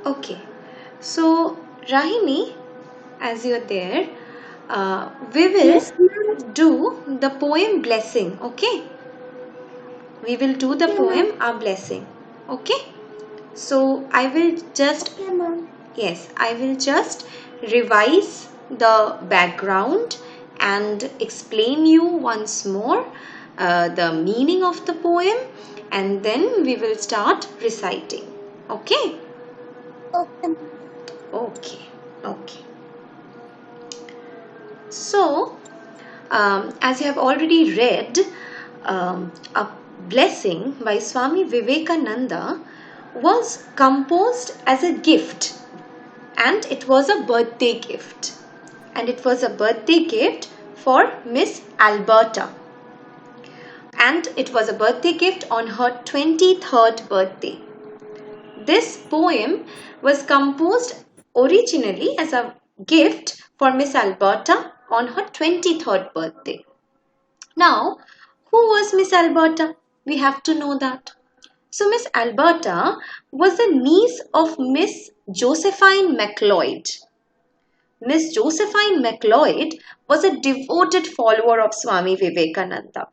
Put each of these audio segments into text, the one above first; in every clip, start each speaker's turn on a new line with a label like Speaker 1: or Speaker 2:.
Speaker 1: Okay. So, Rahini, as you're there, we will
Speaker 2: Yes, ma'am.
Speaker 1: do the poem blessing. Okay. We will do the
Speaker 2: Okay, ma'am.
Speaker 1: poem our blessing. Okay. So, I will just,
Speaker 2: Okay, ma'am.
Speaker 1: yes, I will just revise the background and explain you once more the meaning of the poem, and then we will start reciting. Okay.
Speaker 2: Okay, ma'am.
Speaker 1: Okay. Okay. So, as you have already read, a blessing by Swami Vivekananda was composed as a gift, and it was a birthday gift. And it was a birthday gift for Miss Alberta. And it was a birthday gift on her 23rd birthday. This poem was composed originally as a gift for Miss Alberta on her 23rd birthday. Now, who was Miss Alberta? We have to know that. So, Miss Alberta was the niece of Miss Josephine MacLeod. Miss Josephine MacLeod was a devoted follower of Swami Vivekananda.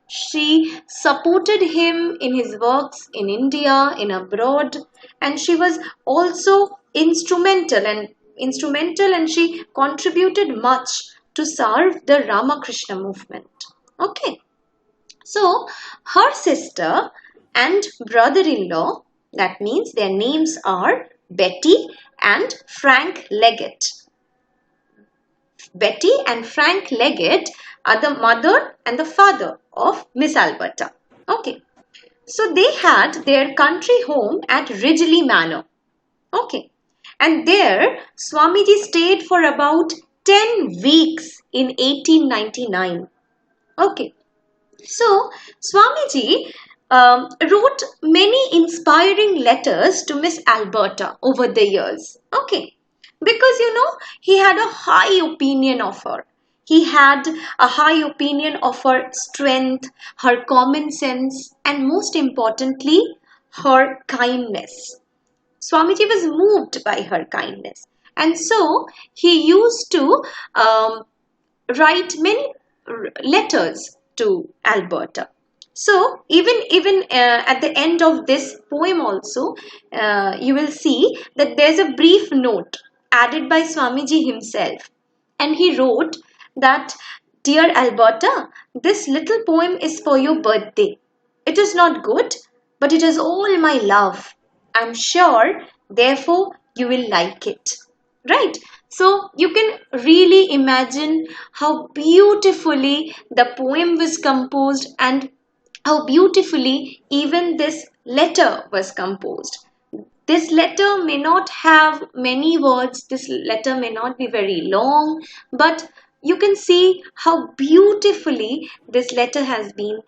Speaker 1: She supported him in his works in India, in abroad, and she was also instrumental and she contributed much to serve the Ramakrishna movement. Okay. So her sister and brother-in-law, that means their names are Betty and Frank Leggett. Betty and Frank Leggett are the mother and the father of Miss Alberta. Okay. So they had their country home at Ridgely Manor. Okay. And there Swamiji stayed for about 10 weeks in 1899. Okay. So Swamiji wrote many inspiring letters to Miss Alberta over the years. Okay. Because he had a high opinion of her. He had a high opinion of her strength, her common sense, and most importantly, her kindness. Swamiji was moved by her kindness. And so he used to write many letters to Alberta. So even at the end of this poem also, you will see that there's a brief note added by Swamiji himself, and he wrote that, "Dear Alberta, this little poem is for your birthday. It is not good, but it is all my love. I'm sure, therefore, you will like it." Right? So you can really imagine how beautifully the poem was composed and how beautifully even this letter was composed. This letter may not have many words, this letter may not be very long, but you can see how beautifully this letter has been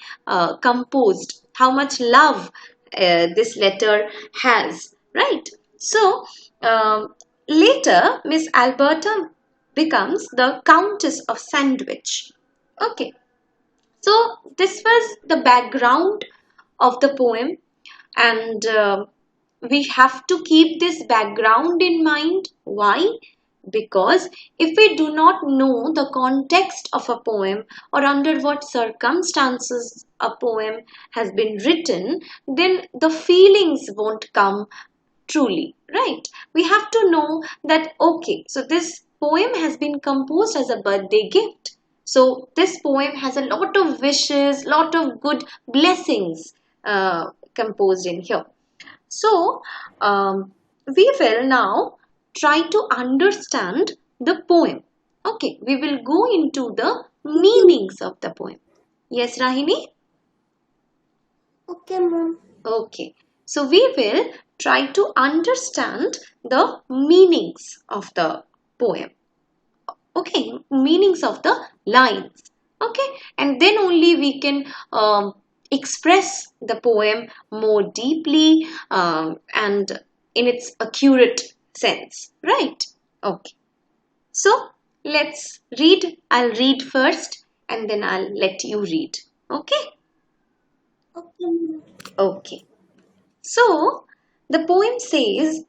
Speaker 1: composed, how much love this letter has, right? So, later, Miss Alberta becomes the Countess of Sandwich. Okay, so this was the background of the poem, and we have to keep this background in mind. Why? Because if we do not know the context of a poem or under what circumstances a poem has been written, then the feelings won't come truly, right? We have to know that, okay, so this poem has been composed as a birthday gift. So this poem has a lot of wishes, lot of good blessings composed in here. So we will now try to understand the poem. Okay, we will go into the meanings of the poem. Yes, Rahini?
Speaker 2: Okay, ma'am.
Speaker 1: Okay, so we will try to understand the meanings of the poem. Okay, meanings of the lines. Okay, and then only we can express the poem more deeply and in its accurate sense, right? Okay, so let's read. I'll read first and then I'll let you read. Okay.
Speaker 2: Okay, ma'am.
Speaker 1: Okay. So the poem says,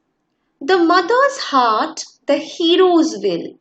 Speaker 1: The mother's heart, the hero's will.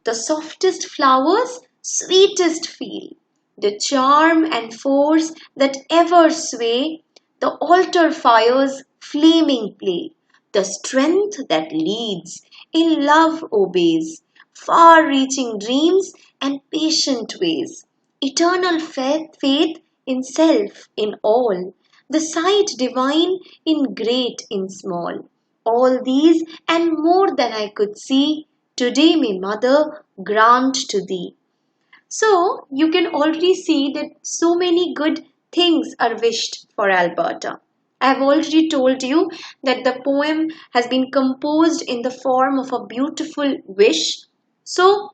Speaker 1: The softest flowers, sweetest feel. The charm and force that ever sway. The altar fire's flaming play. The strength that leads, in love obeys. Far reaching dreams and patient ways. Eternal faith in self, in all. The sight divine in great, in small. All these and more than I could see, today may Mother grant to thee. So you can already see that so many good things are wished for Alberta. I have already told you that the poem has been composed in the form of a beautiful wish. So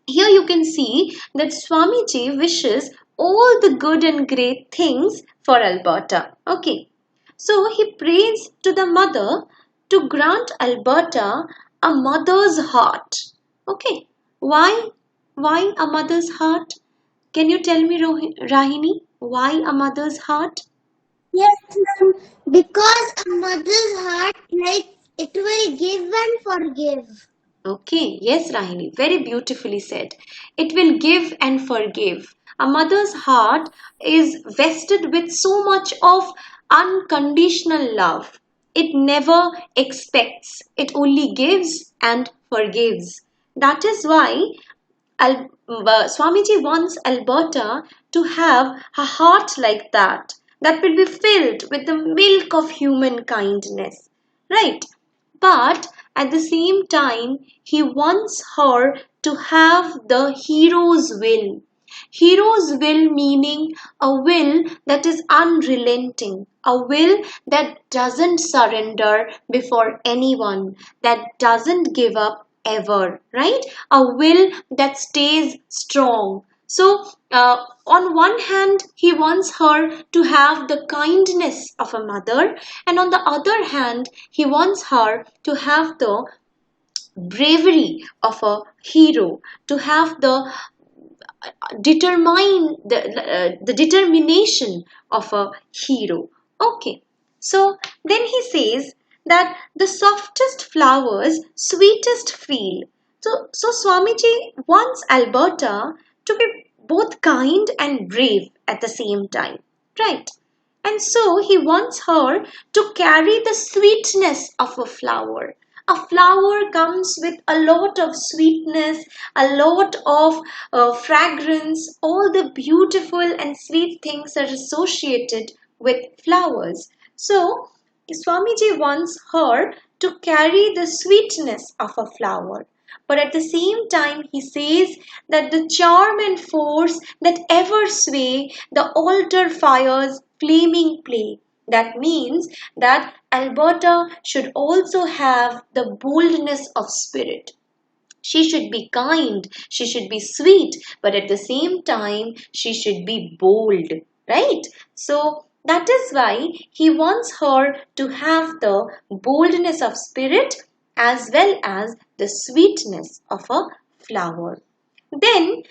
Speaker 1: here you can see that Swamiji wishes all the good and great things for Alberta. Okay. So he prays to the mother to grant Alberta a mother's heart. Okay. Why? Why a mother's heart? Can you tell me, Rahini, why a mother's heart?
Speaker 2: Yes, ma'am. Because a mother's heart, it will give and forgive.
Speaker 1: Okay, yes, Rahini, very beautifully said. It will give and forgive. A mother's heart is vested with so much of unconditional love. It never expects, it only gives and forgives. That is why Swamiji wants Alberta to have a heart like that, that will be filled with the milk of human kindness. Right? But at the same time, he wants her to have the hero's will. Hero's will meaning a will that is unrelenting, a will that doesn't surrender before anyone, that doesn't give up ever, right? A will that stays strong. So, on one hand, he wants her to have the kindness of a mother, and on the other hand, he wants her to have the bravery of a hero, to have the determination of a hero. Okay, so then he says that the softest flowers sweetest feel. So Swamiji wants Alberta to be both kind and brave at the same time, right? And so he wants her to carry the sweetness of a flower. A flower comes with a lot of sweetness, a lot of fragrance, all the beautiful and sweet things are associated with flowers. So, Swamiji wants her to carry the sweetness of a flower. But at the same time, he says that the charm and force that ever sway the altar fire's flaming play. That means that Alberta should also have the boldness of spirit. She should be kind, she should be sweet, but at the same time, she should be bold, right? So that is why he wants her to have the boldness of spirit as well as the sweetness of a flower. Then,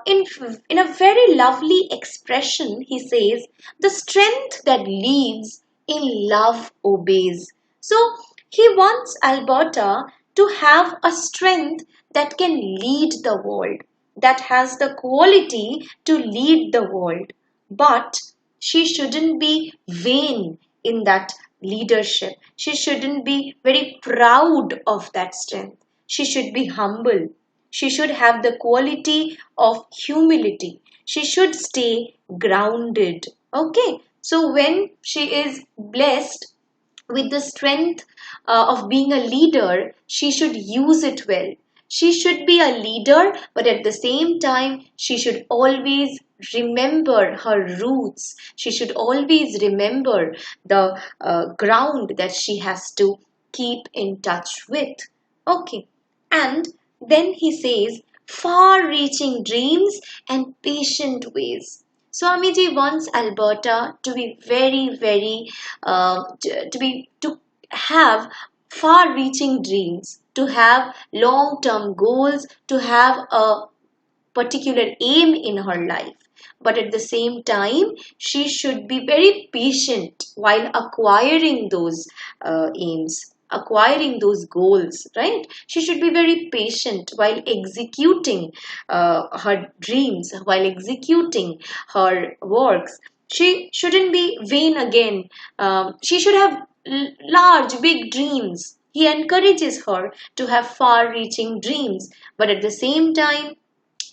Speaker 1: in a very lovely expression, he says, the strength that leads in love obeys. So, he wants Alberta to have a strength that can lead the world, that has the quality to lead the world. But she shouldn't be vain in that leadership. She shouldn't be very proud of that strength. She should be humble. She should have the quality of humility. She should stay grounded. Okay. So when she is blessed with the strength of being a leader, she should use it well. She should be a leader, but at the same time, she should always remember her roots. She should always remember the ground that she has to keep in touch with. Okay. And then he says, far reaching dreams and patient ways. Swamiji wants Alberta to be very, to have far reaching dreams, to have long term goals, to have a particular aim in her life. But at the same time, she should be very patient while acquiring those aims. acquiring those goals, right? She should be very patient while executing her dreams, while executing her works. She shouldn't be vain again. She should have large, big dreams. He encourages her to have far reaching dreams, but at the same time,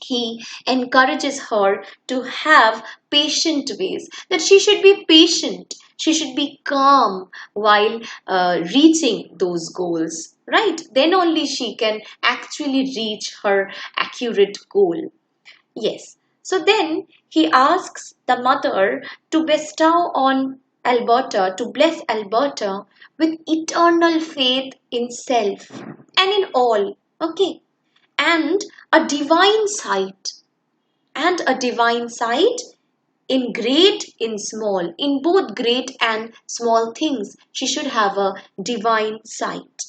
Speaker 1: he encourages her to have patient ways, that she should be patient, she should be calm while reaching those goals, right? Then only she can actually reach her accurate goal. Yes. So then he asks the mother to bestow on Alberta, to bless Alberta with eternal faith in self and in all. Okay, and a divine sight, and a divine sight in great, in small, in both great and small things. She should have a divine sight.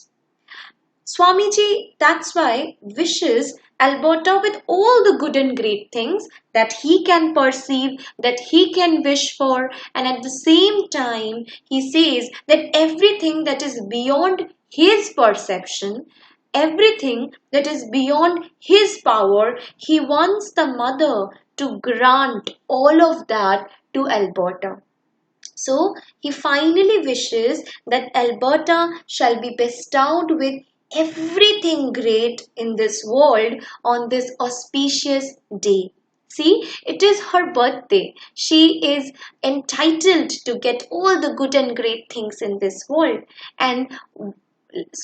Speaker 1: Swamiji, that's why, wishes Alberta with all the good and great things that he can perceive, that he can wish for, and at the same time, he says that everything that is beyond his perception, everything that is beyond his power, he wants the mother to grant all of that to Alberta. So he finally wishes that Alberta shall be bestowed with everything great in this world on this auspicious day. See, it is her birthday. She is entitled to get all the good and great things in this world. And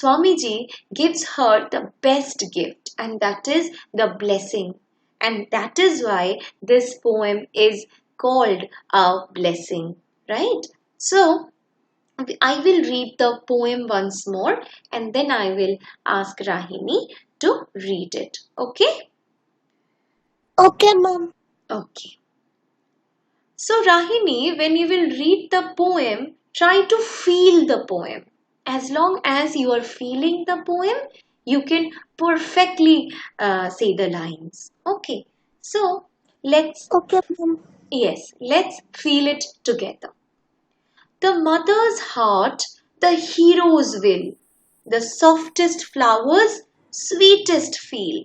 Speaker 1: Swamiji gives her the best gift, and that is the blessing. And that is why this poem is called a blessing, right? So, I will read the poem once more and then I will ask Rahini to read it. Okay?
Speaker 2: Okay, ma'am.
Speaker 1: Okay. So, Rahini, when you will read the poem, try to feel the poem. As long as you are feeling the poem, you can perfectly say the lines. Okay. So,
Speaker 2: Okay, ma'am.
Speaker 1: let's feel it together. The mother's heart, the hero's will, the softest flowers, sweetest feel,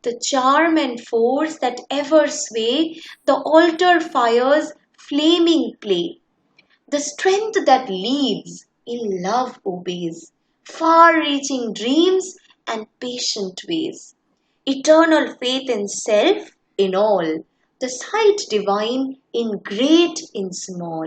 Speaker 1: the charm and force that ever sway, the altar fire's flaming play, the strength that leads, in love obeys, far reaching dreams and patient ways, eternal faith in self, in all, the sight divine in great, in small.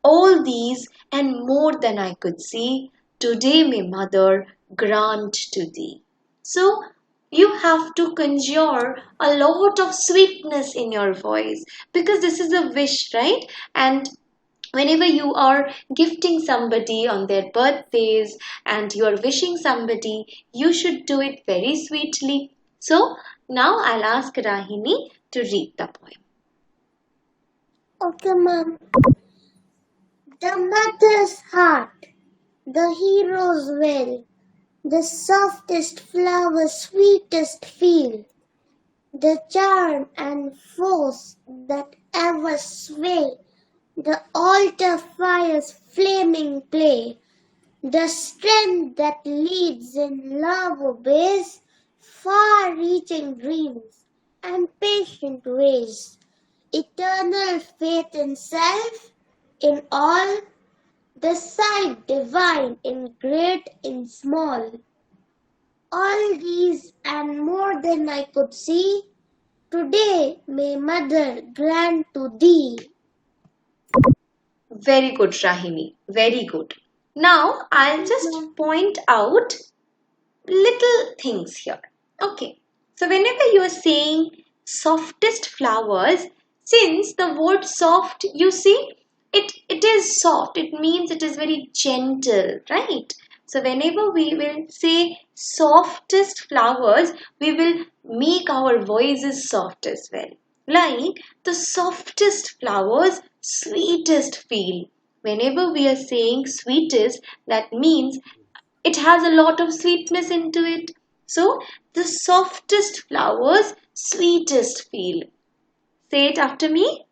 Speaker 1: All these and more than I could see, today may Mother grant to thee. So you have to conjure a lot of sweetness in your voice because this is a wish, right? And whenever you are gifting somebody on their birthdays and you are wishing somebody, you should do it very sweetly. So now I'll ask Rahini to read the poem.
Speaker 2: Okay, ma'am. The mother's heart, the hero's will, the softest flower, sweetest feel, the charm and force that ever sway, the altar fire's flaming play, the strength that leads in love obeys, far-reaching dreams and patient ways, eternal faith in self, in all, the sight divine in great, in small. All these and more than I could see, today may Mother grant to thee.
Speaker 1: Very good, Rahini. Very good. Now I'll just point out little things here. Okay. So whenever you are saying softest flowers, since the word soft, you see, it is soft. It means it is very gentle, right? So whenever we will say softest flowers, we will make our voices soft as well. Like the softest flowers, sweetest feel. Whenever we are saying sweetest, that means it has a lot of sweetness into it. So, the softest flowers, sweetest feel. Say it after me.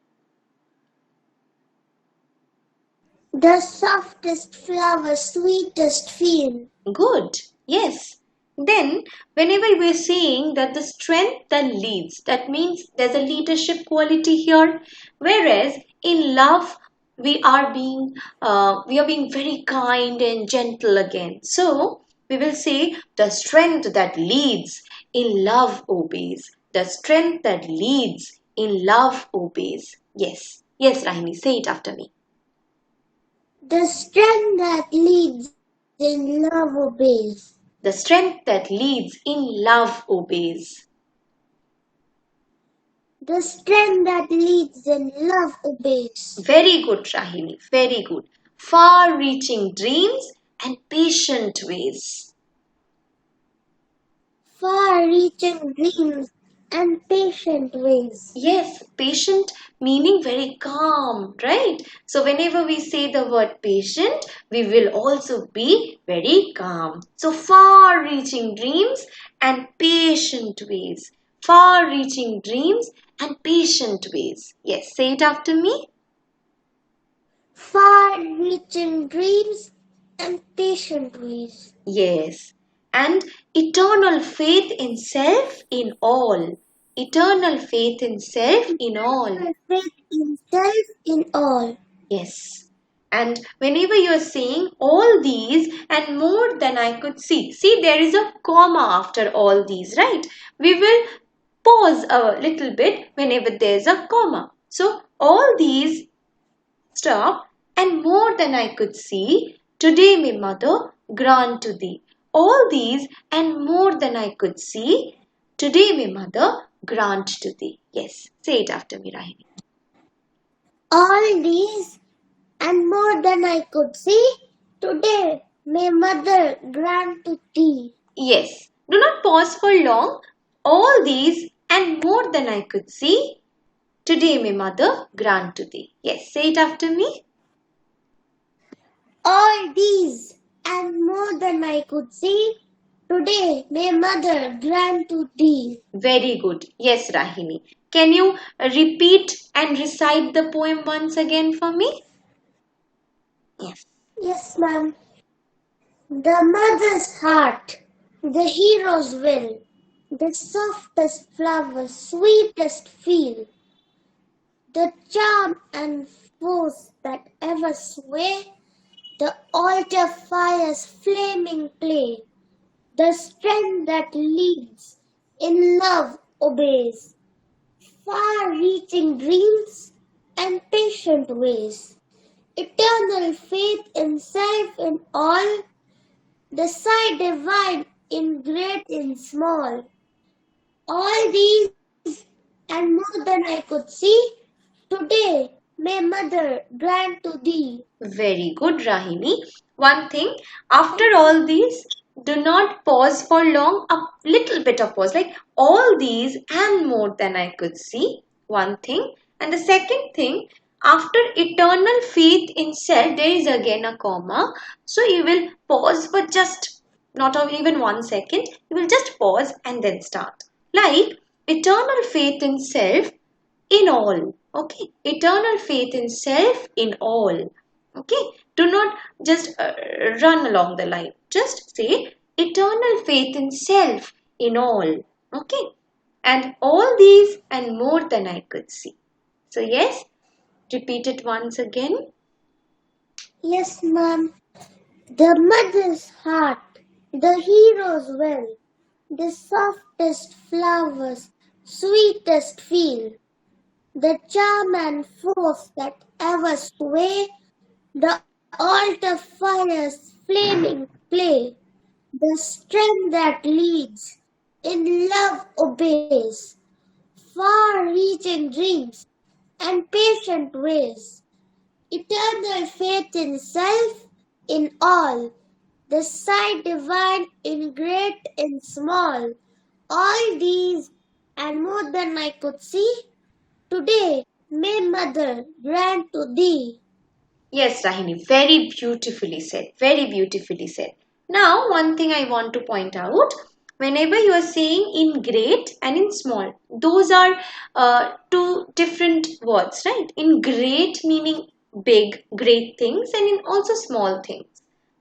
Speaker 2: The softest flower, sweetest feel.
Speaker 1: Good. Yes. Then, whenever we're saying that the strength that leads, that means there's a leadership quality here. Whereas in love, we are being very kind and gentle again. So we will say the strength that leads in love obeys. The strength that leads in love obeys. Yes. Yes, Rahini, say it after me.
Speaker 2: The strength that leads in love obeys.
Speaker 1: The strength that leads in love obeys.
Speaker 2: The strength that leads in love obeys.
Speaker 1: Very good, Rahini. Very good. Far-reaching dreams and patient ways.
Speaker 2: Far-reaching dreams and patient ways.
Speaker 1: Yes, patient meaning very calm, right? So whenever we say the word patient, we will also be very calm. So far-reaching dreams and patient ways. Far-reaching dreams and patient ways. Yes, say it after me.
Speaker 2: Far-reaching dreams and patient ways.
Speaker 1: Yes, and eternal faith in self in all. Eternal faith in self in all.
Speaker 2: Faith in self in all.
Speaker 1: Yes. And whenever you are saying all these and more than I could see. See, there is a comma after all these, right? We will pause a little bit whenever there is a comma. So, all these stop and more than I could see. Today, my mother, grant to thee. All these and more than I could see. Today, my mother, grant to thee. Yes, say it after me, Rahini.
Speaker 2: All these and more than I could see, today may mother grant to thee.
Speaker 1: Yes, do not pause for long. All these and more than I could see. Today, my mother, grant to thee. Yes, say it after me.
Speaker 2: All these and more than I could see, today may mother grant to thee.
Speaker 1: Very good. Yes, Rahini. Can you repeat and recite the poem once again for me? Yes.
Speaker 2: Yes, ma'am. The mother's heart, the hero's will, the softest flower, sweetest feel, the charm and force that ever sway, the altar fire's flaming play, the strength that leads, in love obeys, far-reaching dreams and patient ways, eternal faith in self in all, the sight divine in great in small. All these and more than I could see, today may mother grant to thee.
Speaker 1: Very good, Rahini. One thing, after all these, do not pause for long, a little bit of pause, like all these and more than I could see. One thing. And the second thing, after eternal faith in self, there is again a comma. So you will pause for just not even 1 second. You will just pause and then start. Like eternal faith in self in all. Okay, eternal faith in self in all. Okay, do not just run along the line. Just say eternal faith in self in all. Okay, and all these and more than I could see. So, yes, repeat it once again.
Speaker 2: Yes, ma'am. The mother's heart, the hero's will, the softest flowers, sweetest feel, the charm and force that ever sway, the altar fire's flaming play, the strength that leads, in love obeys, far-reaching dreams and patient ways, eternal faith in self, in all, the sight divine in great and small, all these and more than I could see, today may mother grant to thee.
Speaker 1: Yes, Rahini, very beautifully said. Very beautifully said. Now, one thing I want to point out, whenever you are saying in great and in small, those are two different words, right? In great meaning big, great things and in also small things.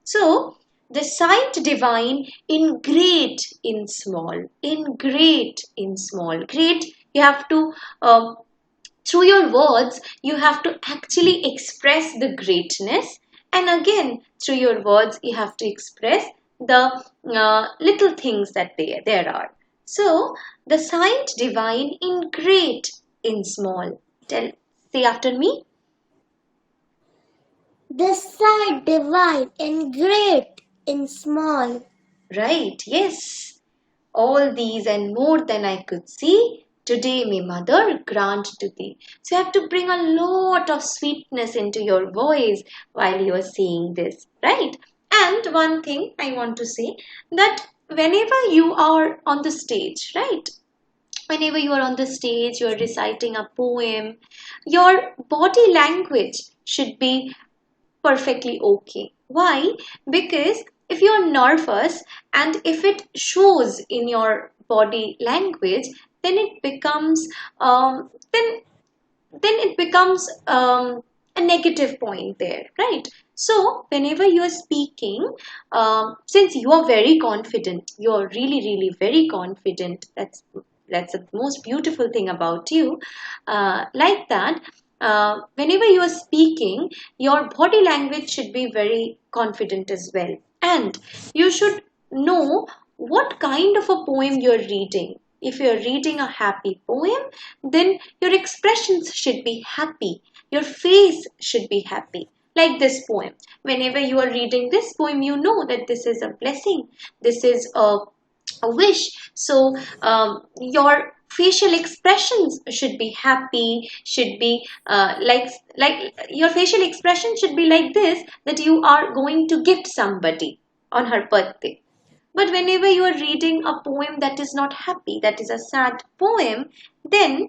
Speaker 1: So, the sight divine in great, in small, in great, in small. Great, you have to, through your words, you have to actually express the greatness. And again, through your words, you have to express the little things that there are. So, the sight divine in great, in small. Say after me.
Speaker 2: The sight divine in great, in small.
Speaker 1: Right, yes. All these and more than I could see, today may Mother grant to thee. So you have to bring a lot of sweetness into your voice while you are saying this, right? And one thing I want to say, that whenever you are on the stage, right? Whenever you are on the stage, you are reciting a poem, your body language should be perfectly okay. Why? Because if you're nervous and if it shows in your body language, then it becomes a negative point there, right? So whenever you are speaking, since you are very confident, you are really, really very confident. That's the most beautiful thing about you. Like that, whenever you are speaking, your body language should be very confident as well, and you should know what kind of a poem you're reading. If you're reading a happy poem, then your expressions should be happy. Your face should be happy. Like this poem. Whenever you are reading this poem, you know that this is a blessing. This is a wish. So your facial expressions should be happy, should be like your facial expression should be like this, that you are going to gift somebody on her birthday. But whenever you are reading a poem that is not happy, that is a sad poem, then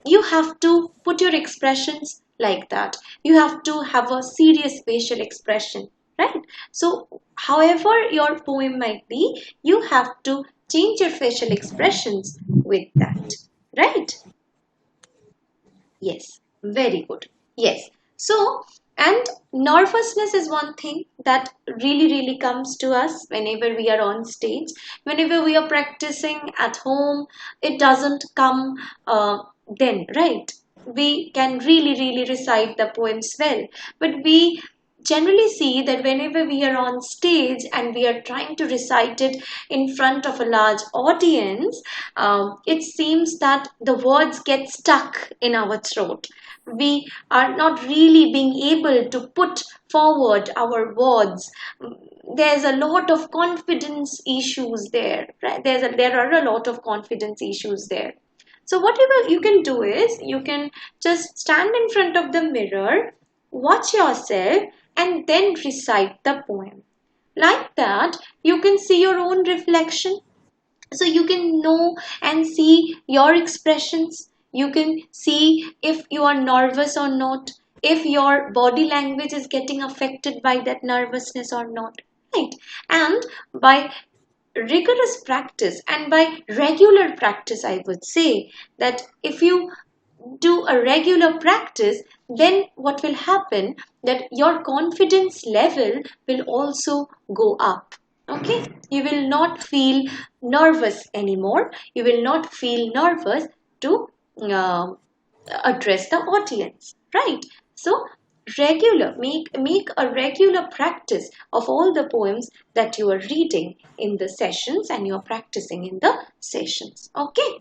Speaker 1: you have to put your expressions like that. You have to have a serious facial expression, right? So, however your poem might be, you have to change your facial expressions with that, right? Yes, very good. Yes. So, and nervousness is one thing that really, really comes to us whenever we are on stage. Whenever we are practicing at home, it doesn't come then, right? We can really, really recite the poems well, but we generally see that whenever we are on stage and we are trying to recite it in front of a large audience, it seems that the words get stuck in our throat. We are not really being able to put forward our words. There's a lot of confidence issues there, right? There are a lot of confidence issues there. So whatever you can do is you can just stand in front of the mirror, watch yourself, and then recite the poem. Like that, you can see your own reflection. So you can know and see your expressions. You can see if you are nervous or not, if your body language is getting affected by that nervousness or not, right? And by rigorous practice and by regular practice, I would say that if you do a regular practice, then what will happen, that your confidence level will also go up. Okay, you will not feel nervous anymore. You will not feel nervous to uh, address the audience, right? So regular, make a regular practice of all the poems that you are reading in the sessions and you are practicing in the sessions. Okay.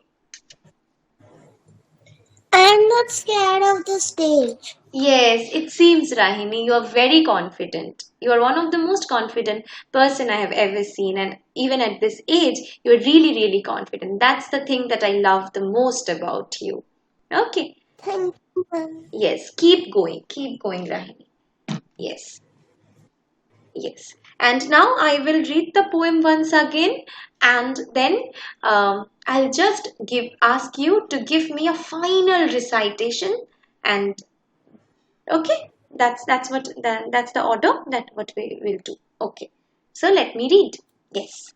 Speaker 2: I am not scared of the stage.
Speaker 1: Yes, it seems, Rahini, you are very confident. You are one of the most confident person I have ever seen, and even at this age, you are really, really confident. That's the thing that I love the most about you. Okay.
Speaker 2: Thank you, ma'am.
Speaker 1: Yes, keep going, Rahini. Yes, yes. And now I will read the poem once again, and then I'll just ask you to give me a final recitation, and okay, that's the order that what we will do. Okay, so let me read. Yes.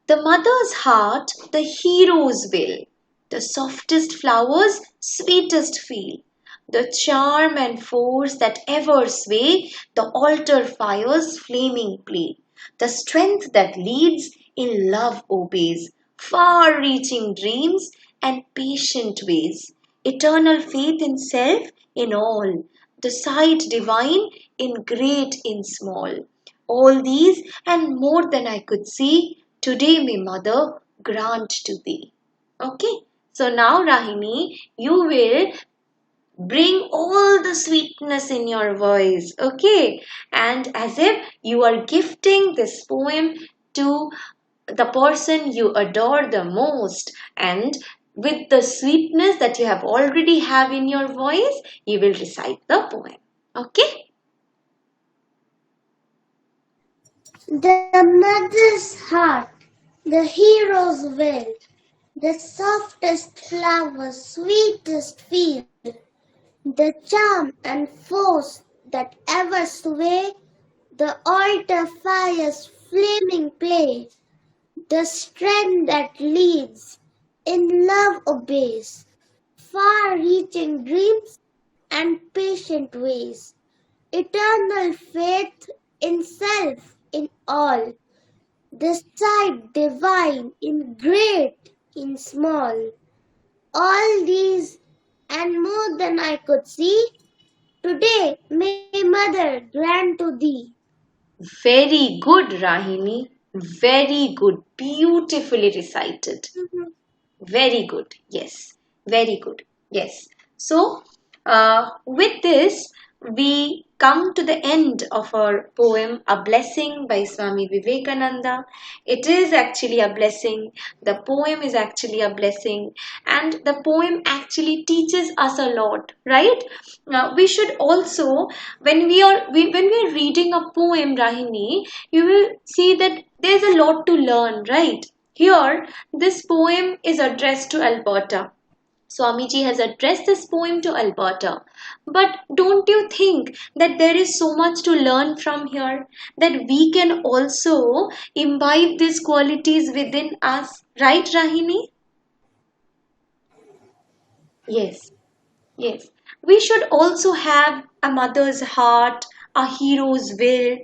Speaker 1: The mother's heart, the hero's will, the softest flowers, sweetest feel. The charm and force that ever sway, the altar fire's flaming play. The strength that leads in love obeys, far reaching dreams and patient ways. Eternal faith in self, in all, the sight divine in great, in small. All these and more than I could see, today may Mother grant to thee. Okay, so now Rahini, you will bring all the sweetness in your voice, okay? And as if you are gifting this poem to the person you adore the most, and with the sweetness that you have already have in your voice, you will recite the poem, okay?
Speaker 2: The mother's heart, the hero's will, the softest flower, sweetest feel, the charm and force that ever sway, the altar fire's flaming play, the strength that leads, in love obeys, far-reaching dreams and patient ways, eternal faith in self, in all, the sight divine in great, in small, all these and more than I could see, today may Mother grant to thee.
Speaker 1: Very good, Rahini. Very good. Beautifully recited. Very good. Yes. Very good. Yes. So, with this, we come to the end of our poem, A Blessing by Swami Vivekananda. It is actually a blessing. The poem is actually a blessing. And the poem actually teaches us a lot, right? We should also, when we are reading a poem, Rahini, you will see that there's a lot to learn, right? Here, this poem is addressed to Alberta. Swamiji has addressed this poem to Alberta. But don't you think that there is so much to learn from here? That we can also imbibe these qualities within us, right, Rahini? Yes. Yes, we should also have a mother's heart, a hero's will,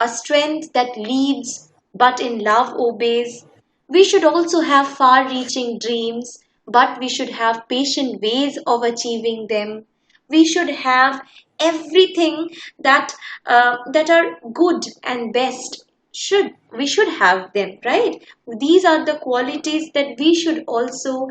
Speaker 1: a strength that leads but in love obeys. We should also have far reaching dreams, but we should have patient ways of achieving them. We should have everything that are good and best. We should have them, right? These are the qualities that we should also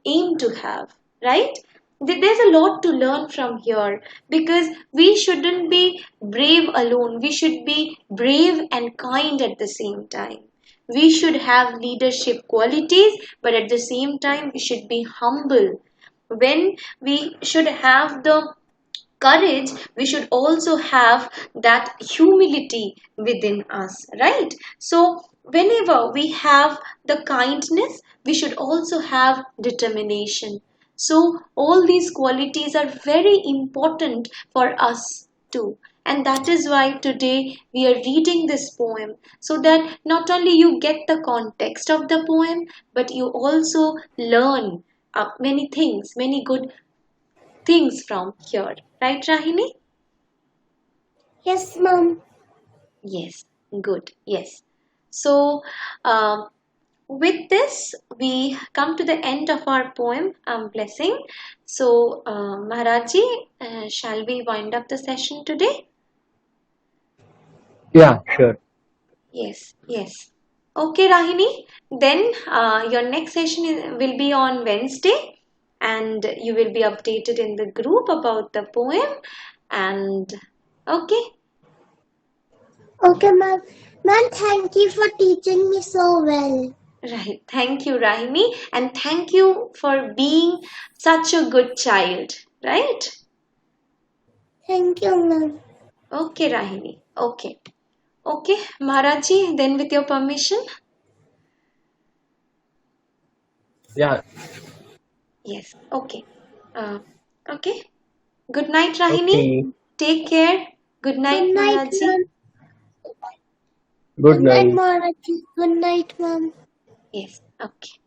Speaker 1: aim to have, right? There's a lot to learn from here, because we shouldn't be brave alone. We should be brave and kind at the same time. We should have leadership qualities, but at the same time, we should be humble. When we should have the courage, we should also have that humility within us, right? So, whenever we have the kindness, we should also have determination. So, all these qualities are very important for us too. And that is why today we are reading this poem, so that not only you get the context of the poem, but you also learn many things, many good things from here. Right, Rahini?
Speaker 2: Yes, Mom.
Speaker 1: Yes, good. Yes. So, um, with this, we come to the end of our poem, Blessing. So, Maharaji, shall we wind up the session today?
Speaker 3: Yeah, sure.
Speaker 1: Yes, yes. Okay, Rahini. Then your next session will be on Wednesday, and you will be updated in the group about the poem. And okay,
Speaker 2: Okay, Mom. Mom, thank you for teaching me so well.
Speaker 1: right. Thank you, Rahini. And thank you for being such a good child. Right?
Speaker 2: Thank you, Mom.
Speaker 1: Okay, Rahini. Okay. Okay, Maharaji, then with your permission.
Speaker 3: Yeah,
Speaker 1: Yes. Okay. Uh, okay. Good night, Rahini.
Speaker 3: okay.
Speaker 1: Take care. Good
Speaker 2: Good
Speaker 1: night,
Speaker 2: night,
Speaker 1: Maharaji.
Speaker 2: Mom.
Speaker 3: Good
Speaker 2: Good night,
Speaker 3: night.
Speaker 2: Mom. Good night, Mom.
Speaker 1: Yes. Okay.